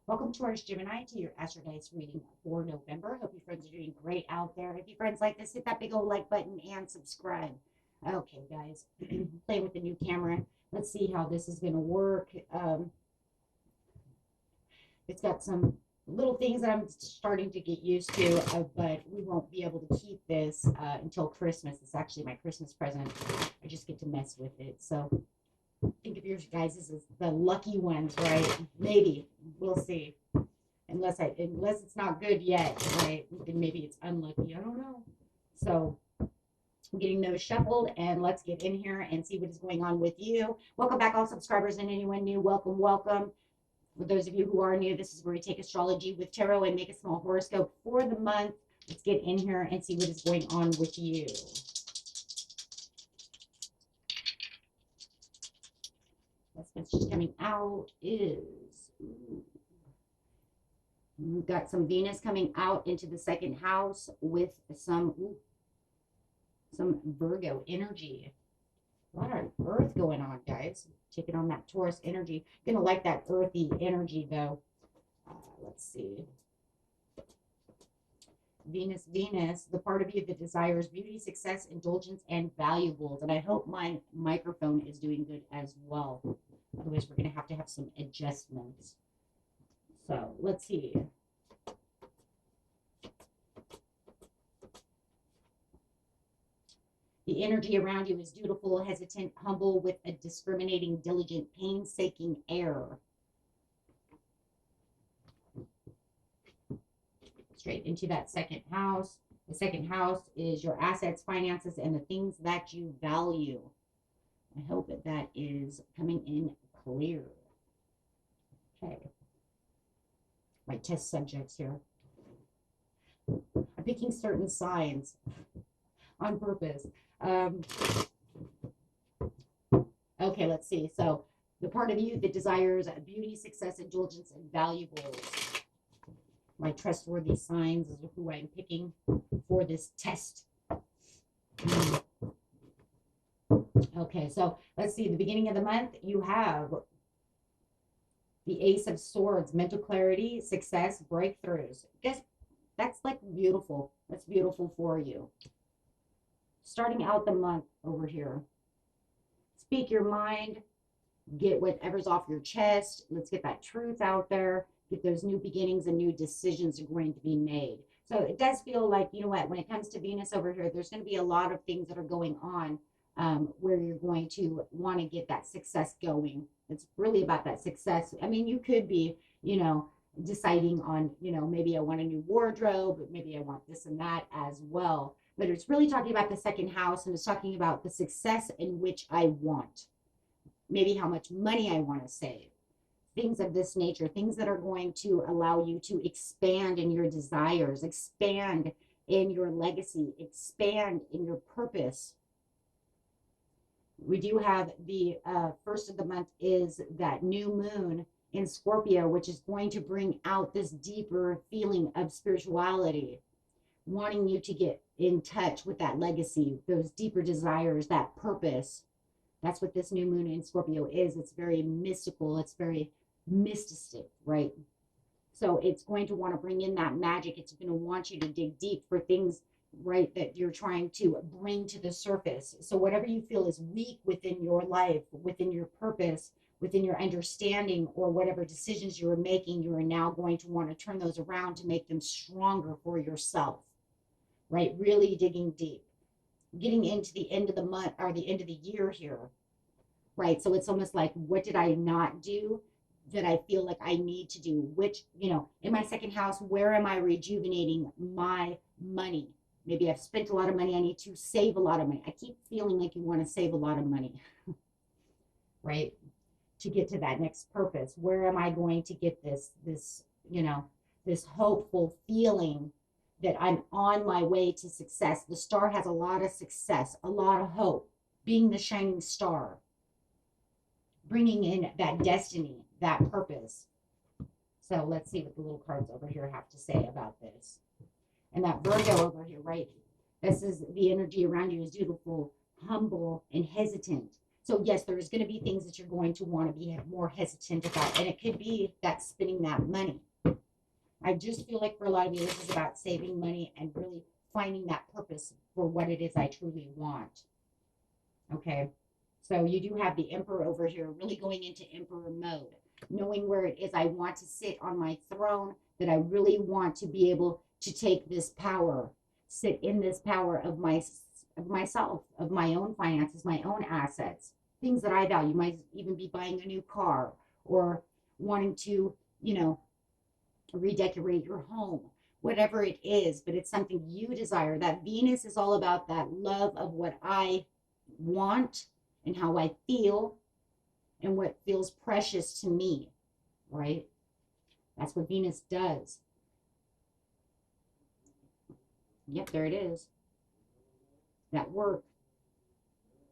Welcome, Taurus Gemini, to your Astro Dice reading for November. Hope you friends are doing great out there. If you friends like this, hit that big old like button and subscribe. Okay, guys, playing with the new camera. Let's see how this is going to work. It's got some little things that I'm starting to get used to, but we won't be able to keep this until Christmas. It's actually my Christmas present. I just get to mess with it. So think of your guys as the lucky ones, right? Maybe we'll see. Unless it's not good yet, right? Then maybe it's unlucky. I don't know. So I'm getting those shuffled, and let's get in here and see what is going on with you. Welcome back, all subscribers, and anyone new. Welcome, welcome. For those of you who are new, this is where we take astrology with tarot and make a small horoscope for the month. Let's get in here and see what is going on with you. That's what's coming out is, we've got some Venus coming out into the second house with some Virgo energy. A lot of earth going on, guys. Taking on that Taurus energy. Gonna like that earthy energy, though. Let's see. Venus, the part of you that desires beauty, success, indulgence, and valuables. And I hope my microphone is doing good as well. Otherwise, we're going to have some adjustments. So let's see. The energy around you is dutiful, hesitant, humble, with a discriminating, diligent, painstaking air. Straight into that second house. The second house is your assets, finances, and the things that you value. I hope that is coming in clear. Okay. My test subjects here. I'm picking certain signs on purpose. Okay, let's see. So the part of you that desires beauty, success, indulgence, and valuables. My trustworthy signs is who I'm picking for this test. Okay, so let's see. The beginning of the month, you have the Ace of Swords, mental clarity, success, breakthroughs. Guess that's like beautiful. That's beautiful for you. Starting out the month over here. Speak your mind. Get whatever's off your chest. Let's get that truth out there. Get those new beginnings and new decisions are going to be made. So it does feel like, you know what, when it comes to Venus over here, there's going to be a lot of things that are going on where you're going to want to get that success going. It's really about that success. I mean, you could be, deciding on, maybe I want a new wardrobe, maybe I want this and that as well. But it's really talking about the second house, and it's talking about the success in which I want. Maybe how much money I want to save. Things of this nature, things that are going to allow you to expand in your desires, expand in your legacy, expand in your purpose. We do have the first of the month is that new moon in Scorpio, which is going to bring out this deeper feeling of spirituality, wanting you to get in touch with that legacy, those deeper desires, that purpose. That's what this new moon in Scorpio is. It's very mystical. It's very mystic, right? So it's going to want to bring in that magic. It's going to want you to dig deep for things, right, that you're trying to bring to the surface. So whatever you feel is weak within your life, within your purpose, within your understanding, or whatever decisions you are making, you are now going to want to turn those around to make them stronger for yourself, right? Really digging deep, getting into the end of the month or the end of the year here, right? So it's almost like, what did I not do that I feel like I need to do? Which, in my second house, where am I rejuvenating my money? Maybe I've spent a lot of money. I need to save a lot of money. I keep feeling like you want to save a lot of money, right? To get to that next purpose. Where am I going to get this hopeful feeling that I'm on my way to success? The star has a lot of success, a lot of hope, being the shining star, bringing in that destiny, that purpose. So let's see what the little cards over here have to say about this. And that Virgo over here, right? This is the energy around you is dutiful, humble, and hesitant. So yes, there's going to be things that you're going to want to be more hesitant about. And it could be that spending that money. I just feel like for a lot of you, this is about saving money and really finding that purpose for what it is I truly want. Okay. So you do have the Emperor over here, really going into Emperor mode, knowing where it is I want to sit on my throne, that I really want to be able to take this power, sit in this power of myself, of my own finances, my own assets, things that I value. Might even be buying a new car or wanting to, redecorate your home, whatever it is, but it's something you desire. That Venus is all about that love of what I want and how I feel and what feels precious to me, right? That's what Venus does. Yep, there it is. That work,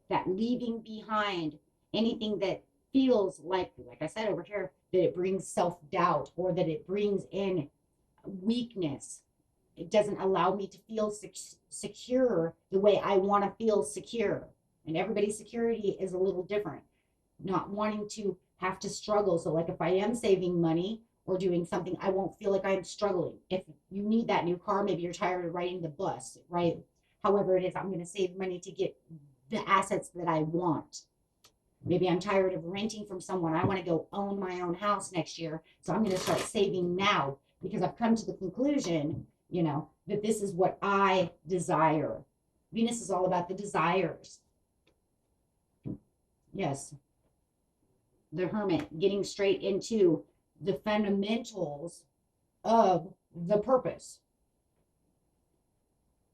that leaving behind anything that feels like I said over here, that it brings self-doubt or that it brings in weakness. It doesn't allow me to feel secure the way I want to feel secure. And everybody's security is a little different. Not wanting to have to struggle. So like if I am saving money or doing something, I won't feel like I'm struggling. If you need that new car, maybe you're tired of riding the bus, right? However it is, I'm going to save money to get the assets that I want. Maybe I'm tired of renting from someone. I want to go own my own house next year. So I'm going to start saving now because I've come to the conclusion, that this is what I desire. Venus is all about the desires. Yes. The Hermit, getting straight into the fundamentals of the purpose.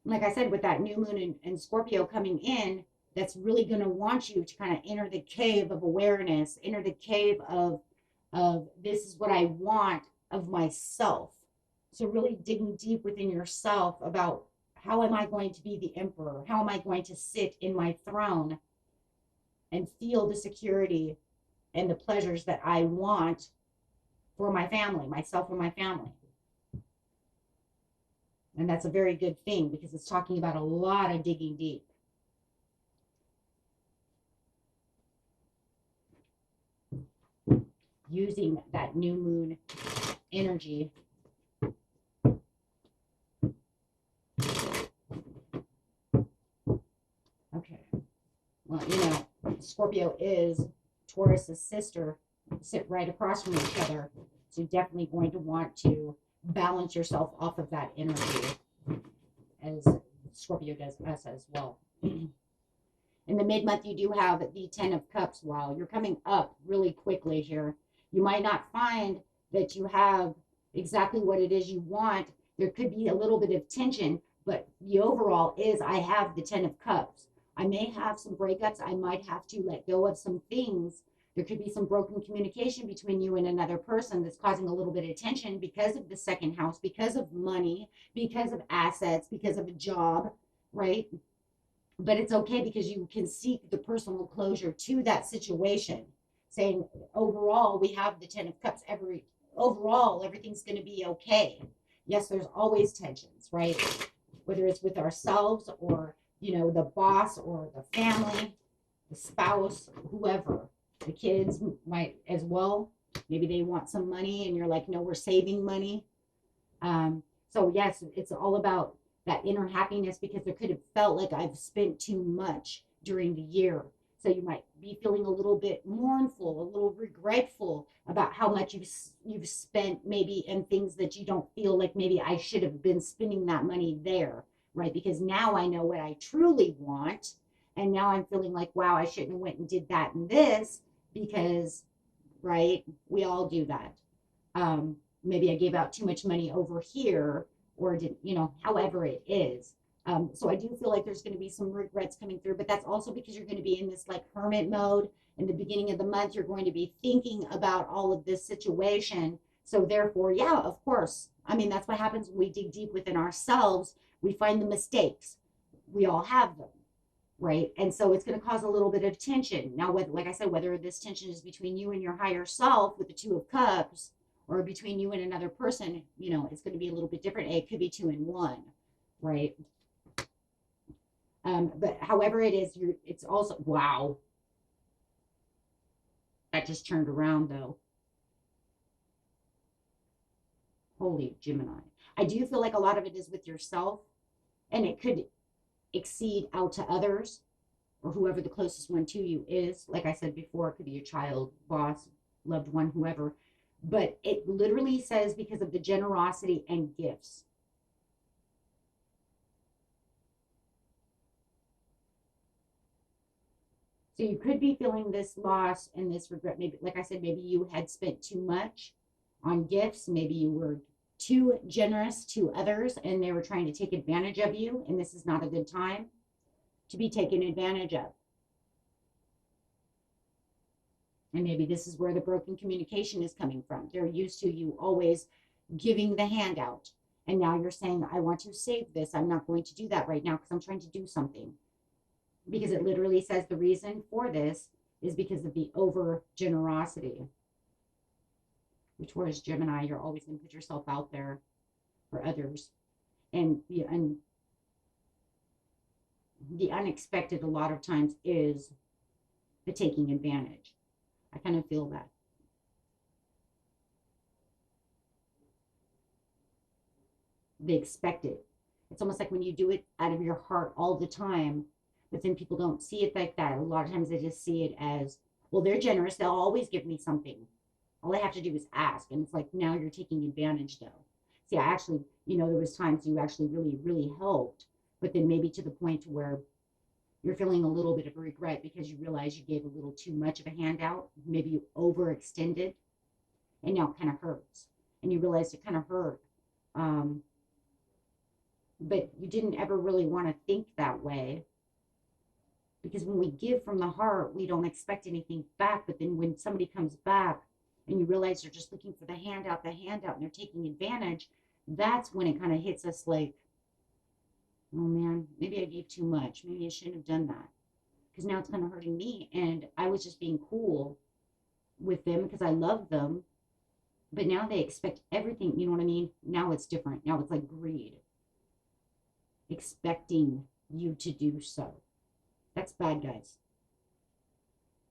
Like I said, with that new moon and Scorpio coming in, that's really going to want you to kind of enter the cave of awareness, enter the cave of this is what I want of myself. So really digging deep within yourself about how am I going to be the emperor? How am I going to sit in my throne and feel the security and the pleasures that I want for my family, myself and my family? And that's a very good thing because it's talking about a lot of digging deep. Using that new moon energy. Okay. Well, Scorpio is Taurus's sister, sit right across from each other. So you're definitely going to want to balance yourself off of that energy, as Scorpio does us as well. In the mid-month, you do have the 10 of Cups. Wow, you're coming up really quickly here. You might not find that you have exactly what it is you want. There could be a little bit of tension, but the overall is I have the 10 of Cups. I may have some breakups. I might have to let go of some things. There could be some broken communication between you and another person that's causing a little bit of tension because of the second house, because of money, because of assets, because of a job, right? But it's okay because you can seek the personal closure to that situation, saying overall we have the 10 of Cups. Overall everything's going to be okay. Yes, there's always tensions, right? Whether it's with ourselves or the boss or the family, the spouse, whoever. The kids might as well. Maybe they want some money and you're like, no, we're saving money. So yes, it's all about that inner happiness because there could have felt like I've spent too much during the year. So you might be feeling a little bit mournful, a little regretful about how much you've spent maybe in things that you don't feel like maybe I should have been spending that money there, right? Because now I know what I truly want. And now I'm feeling like, wow, I shouldn't have went and did that and this because, right, we all do that. Maybe I gave out too much money over here or didn't, however it is. So I do feel like there's going to be some regrets coming through, but that's also because you're going to be in this like hermit mode. In the beginning of the month, you're going to be thinking about all of this situation. So therefore, yeah, of course. I mean, that's what happens when we dig deep within ourselves. We find the mistakes. We all have them, right? And so it's going to cause a little bit of tension. Now, like I said, whether this tension is between you and your higher self with the 2 of Cups or between you and another person, it's going to be a little bit different. It could be 2 and 1, right? But however it is, it's also, wow. That just turned around though. Holy Gemini. I do feel like a lot of it is with yourself, and it could exceed out to others or whoever the closest one to you is. Like I said before, it could be a child, boss, loved one, whoever. But it literally says because of the generosity and gifts. So you could be feeling this loss and this regret. Maybe, like I said, maybe you had spent too much on gifts. Maybe you were too generous to others and they were trying to take advantage of you. And this is not a good time to be taken advantage of. And maybe this is where the broken communication is coming from. They're used to you always giving the handout. And now you're saying, I want to save this. I'm not going to do that right now because I'm trying to do something. Because it literally says the reason for this is because of the over generosity. Which was Gemini, you're always going to put yourself out there for others. And the unexpected a lot of times is the taking advantage. I kind of feel that. They expect it. It's almost like when you do it out of your heart all the time, but then people don't see it like that. A lot of times they just see it as, well, they're generous. They'll always give me something. All I have to do is ask. And it's like, now you're taking advantage though. See, I actually, there was times you actually really, really helped, but then maybe to the point where you're feeling a little bit of regret because you realize you gave a little too much of a handout. Maybe you overextended and now it kind of hurts. And you realize it kind of hurt. But you didn't ever really want to think that way. Because when we give from the heart, we don't expect anything back. But then when somebody comes back and you realize they're just looking for the handout, and they're taking advantage, that's when it kind of hits us like, oh man, maybe I gave too much. Maybe I shouldn't have done that. Because now it's kind of hurting me. And I was just being cool with them because I love them. But now they expect everything. You know what I mean? Now it's different. Now it's like greed. Expecting you to do so. That's bad, guys.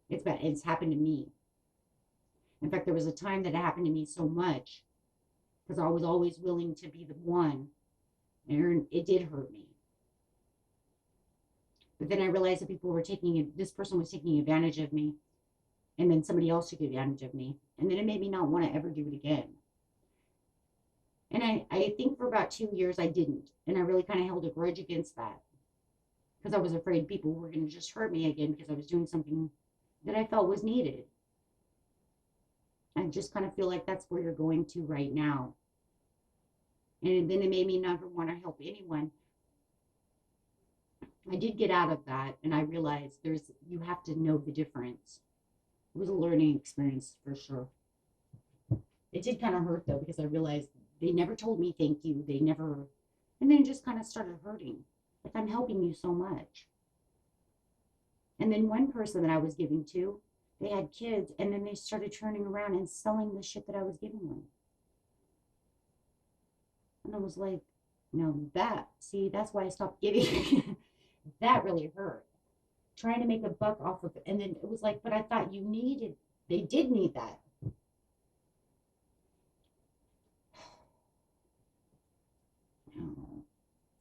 It's bad. It's happened to me. In fact, there was a time that it happened to me so much because I was always willing to be the one. And it did hurt me. But then I realized that people were this person was taking advantage of me. And then somebody else took advantage of me. And then it made me not want to ever do it again. And I think for about 2 years I didn't. And I really kind of held a grudge against that. Because I was afraid people were going to just hurt me again because I was doing something that I felt was needed. I just kind of feel like that's where you're going to right now. And then it made me never want to help anyone. I did get out of that and I realized you have to know the difference. It was a learning experience for sure. It did kind of hurt though because I realized they never told me thank you. And then it just kind of started hurting. Like I'm helping you so much. And then one person that I was giving to, they had kids and then they started turning around and selling the shit that I was giving them. And I was like, no, that's why I stopped giving. That really hurt. Trying to make a buck off of it. And then it was like, but I thought they did need that.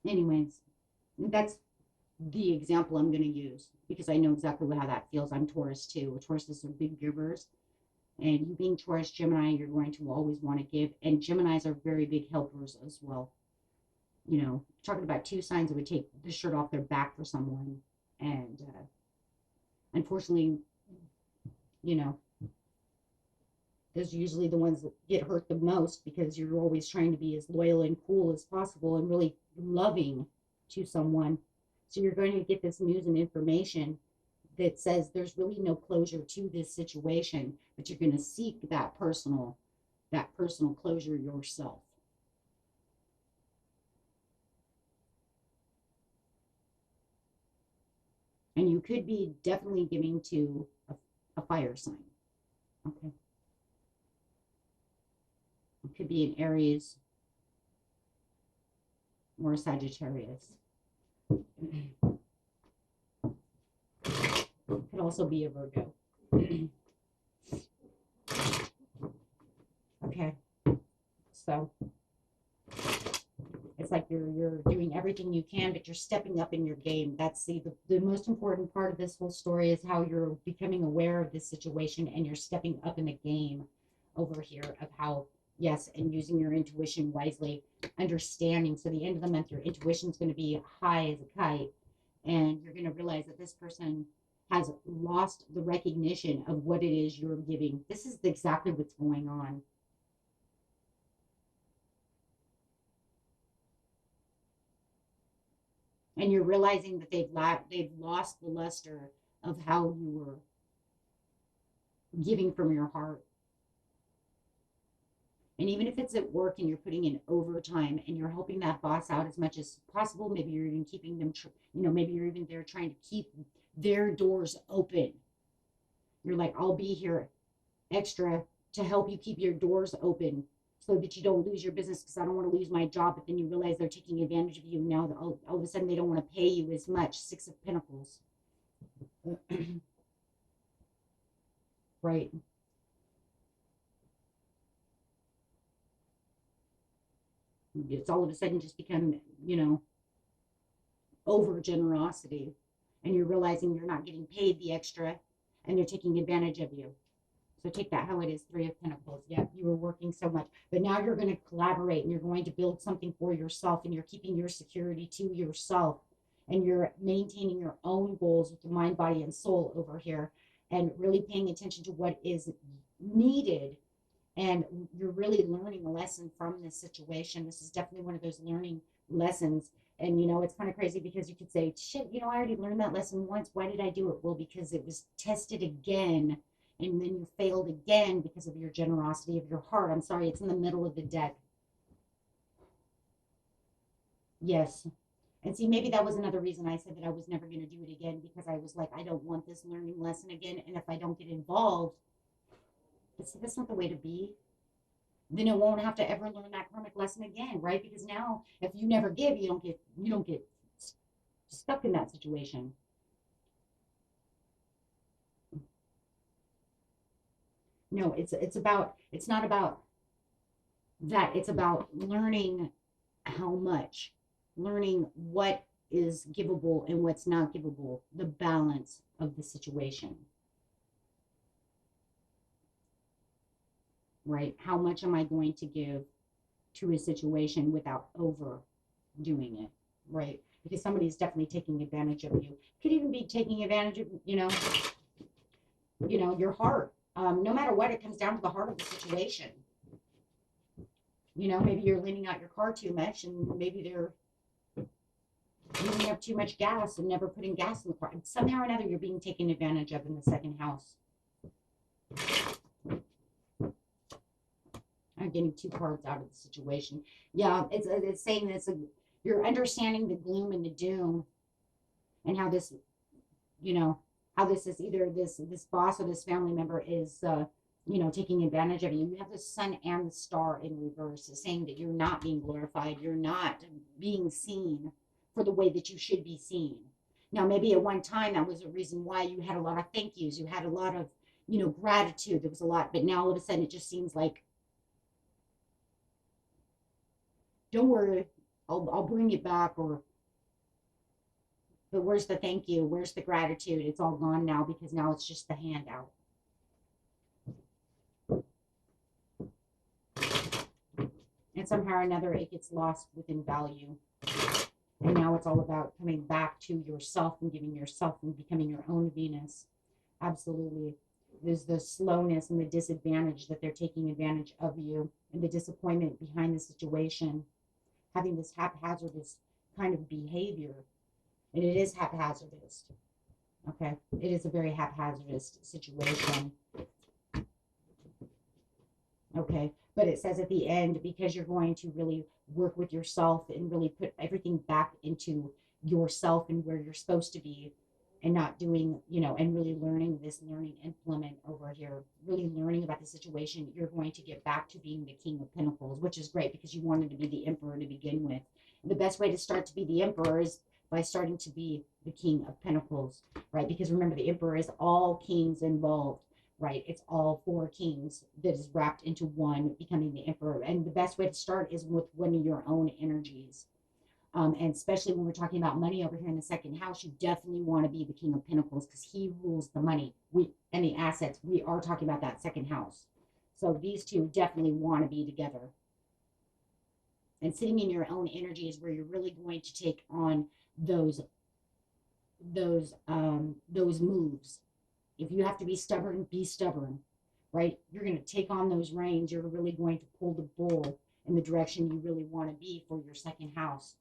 Anyways, that's the example I'm going to use because I know exactly how that feels. I'm Taurus too. Taurus are big givers. And you being Taurus, Gemini, you're going to always want to give. And Geminis are very big helpers as well. Talking about two signs that would take the shirt off their back for someone. And unfortunately, those are usually the ones that get hurt the most because you're always trying to be as loyal and cool as possible and really loving to someone. So you're going to get this news and information that says there's really no closure to this situation, but you're going to seek that personal closure yourself. And you could be definitely giving to a fire sign. Okay. It could be an Aries or a Sagittarius. Could also be a Virgo. So it's like you're doing everything you can, but you're stepping up in your game. That's the most important part of this whole story is how you're becoming aware of this situation and you're stepping up in the game over here of how, yes, and using your intuition wisely, understanding. So the end of the month, your intuition is going to be high as a kite, and you're going to realize that this person has lost the recognition of what it is you're giving. This is exactly what's going on. And you're realizing that they've lost the luster of how you were giving from your heart. And even if it's at work and you're putting in overtime and you're helping that boss out as much as possible, maybe you're even keeping them, maybe you're even there trying to keep their doors open. You're like, I'll be here extra to help you keep your doors open so that you don't lose your business because I don't want to lose my job. But then you realize they're taking advantage of you. Now all of a sudden they don't want to pay you as much. 6 of Pentacles. Right. It's all of a sudden just become, over generosity. And you're realizing you're not getting paid the extra and they're taking advantage of you. So take that how it is, 3 of Pentacles. Yeah, you were working so much. But now you're going to collaborate and you're going to build something for yourself and you're keeping your security to yourself and you're maintaining your own goals with the mind, body, and soul over here and really paying attention to what is needed. And you're really learning a lesson from this situation. This is definitely one of those learning lessons. And, it's kind of crazy because you could say, shit, I already learned that lesson once. Why did I do it? Well, because it was tested again. And then you failed again because of your generosity of your heart. I'm sorry, it's in the middle of the deck. Yes. And see, maybe that was another reason I said that I was never going to do it again because I was like, I don't want this learning lesson again. And if I don't get involved, but see, that's not the way to be. Then it won't have to ever learn that karmic lesson again, right? Because now, if you never give, you don't get stuck in that situation. No, it's not about that. It's about learning how much, learning what is givable and what's not givable, the balance of the situation. Right? How much am I going to give to a situation without overdoing it? Right? Because somebody's definitely taking advantage of you. Could even be taking advantage of, your heart. No matter what, it comes down to the heart of the situation. Maybe you're leaning out your car too much and maybe they're using up too much gas and never putting gas in the car. Somehow or another, you're being taken advantage of in the second house. I'm getting 2 cards out of the situation. Yeah, it's saying that you're understanding the gloom and the doom and how this, how this is either this boss or this family member is, taking advantage of you. You have the sun and the star in reverse, saying that you're not being glorified. You're not being seen for the way that you should be seen. Now, maybe at one time that was a reason why you had a lot of thank yous. You had a lot of, gratitude. There was a lot, but now all of a sudden it just seems like, don't worry, I'll bring it back, but where's the thank you? Where's the gratitude? It's all gone now because now it's just the handout. And somehow or another, it gets lost within value. And now it's all about coming back to yourself and giving yourself and becoming your own Venus. Absolutely. There's the slowness and the disadvantage that they're taking advantage of you and the disappointment behind the situation. Having this haphazardous kind of behavior. And it is haphazardous. Okay. It is a very haphazardous situation. Okay. But it says at the end, because you're going to really work with yourself and really put everything back into yourself and where you're supposed to be and not doing, and really learning implement over here, really learning about the situation, you're going to get back to being the King of Pentacles, which is great because you wanted to be the Emperor to begin with. And the best way to start to be the Emperor is by starting to be the King of Pentacles, right? Because remember, the Emperor is all kings involved. right? It's all 4 kings that is wrapped into one, becoming the emperor. And the best way to start is with one of your own energies. And especially when we're talking about money over here in the second house, you definitely want to be the King of Pentacles because he rules the money and the assets. We are talking about that second house. So these two definitely want to be together. And sitting in your own energy is where you're really going to take on those moves. If you have to be stubborn, right? You're going to take on those reins. You're really going to pull the bull in the direction you really want to be for your second house.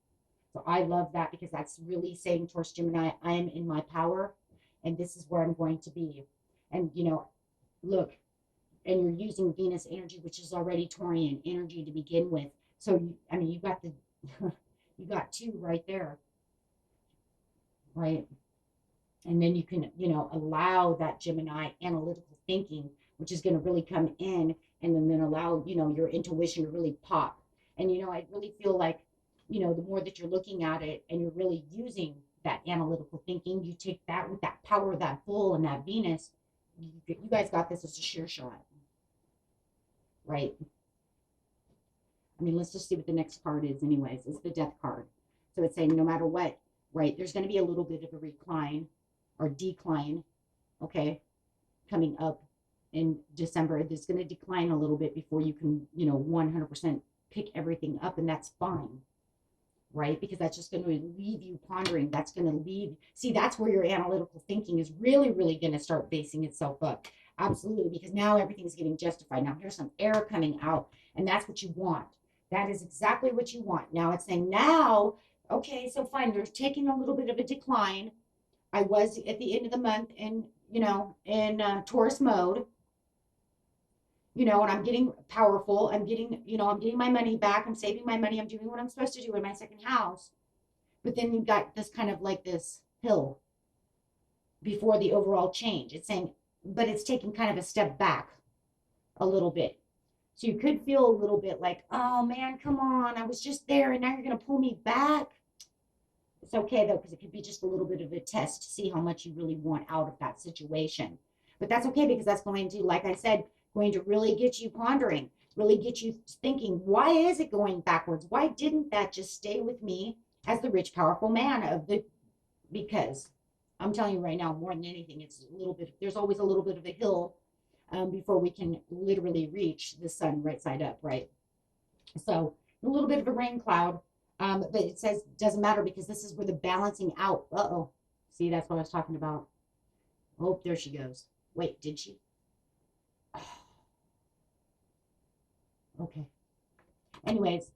So I love that because that's really saying, Taurus, Gemini, I am in my power and this is where I'm going to be. And, you know, look, and you're using Venus energy, which is already Taurian energy to begin with. So, I mean, you got you got 2 right there, right? And then you can, you know, allow that Gemini analytical thinking, which is going to really come in, and then allow, you know, your intuition to really pop. And, you know, I really feel like, you know, the more that you're looking at it and you're really using that analytical thinking, you take that with that power of that bull and that Venus, you guys got this as a sure shot, right? I mean, let's just see what the next card is anyways. It's the Death card. So it's saying no matter what, right, there's going to be a little bit of a recline or decline, okay, coming up in December. There's going to decline a little bit before you can, you know, 100% pick everything up, and that's fine, right? Because that's just going to leave you pondering. That's going to leave, see, that's where your analytical thinking is really, really going to start basing itself up. Absolutely, because now everything's getting justified. Now here's some air coming out, and that's what you want. That is exactly what you want. Now it's saying now, okay, so fine, there's taking a little bit of a decline. I was at the end of the month in, you know, in Taurus mode, you know, and I'm getting powerful. I'm getting, you know, I'm getting my money back. I'm saving my money. I'm doing what I'm supposed to do in my second house. But then you've got this kind of like this hill before the overall change. It's saying, but it's taking kind of a step back a little bit. So you could feel a little bit like, oh man, come on. I was just there and now you're going to pull me back. It's okay though, because it could be just a little bit of a test to see how much you really want out of that situation. But that's okay because that's going to, like I said, going to really get you pondering, really get you thinking, why is it going backwards? Why didn't that just stay with me as the rich, powerful man of the, because I'm telling you right now, more than anything, it's a little bit, there's always a little bit of a hill before we can literally reach the sun right side up, right? So a little bit of a rain cloud, but it says doesn't matter because this is where the balancing out. Uh-oh. See, that's what I was talking about. Oh, there she goes. Wait, did she? Oh. Okay. Anyways,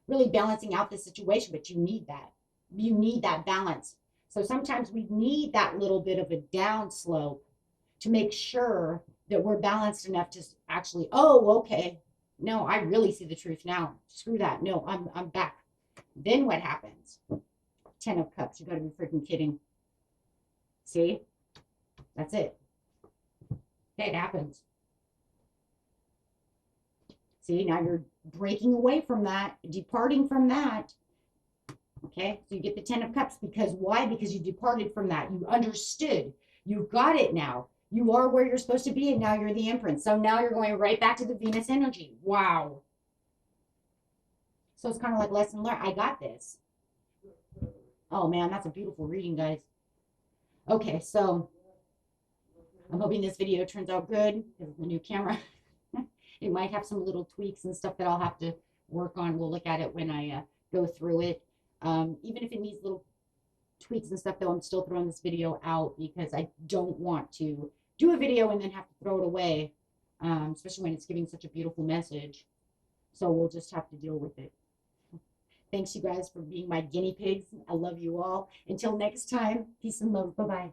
really balancing out the situation, but you need that. You need that balance. So sometimes we need that little bit of a down slope to make sure that we're balanced enough to actually, oh, okay. No, I really see the truth now. Screw that. No, I'm back. Then what happens? 10 of Cups. You got to be freaking kidding. See? That's it. It happens. See, now you're breaking away from that, departing from that. Okay, so you get the 10 of Cups because why? Because you departed from that. You understood. You've got it now. You are where you're supposed to be, and now you're the Empress. So now you're going right back to the Venus energy. Wow. So it's kind of like lesson learned. I got this. Oh, man, that's a beautiful reading, guys. Okay, so I'm hoping this video turns out good because of the new camera. It might have some little tweaks and stuff that I'll have to work on. We'll look at it when I go through it. Even if it needs little tweaks and stuff, though, I'm still throwing this video out because I don't want to do a video and then have to throw it away, especially when it's giving such a beautiful message. So we'll just have to deal with it. Thanks, you guys, for being my guinea pigs. I love you all. Until next time, peace and love. Bye-bye.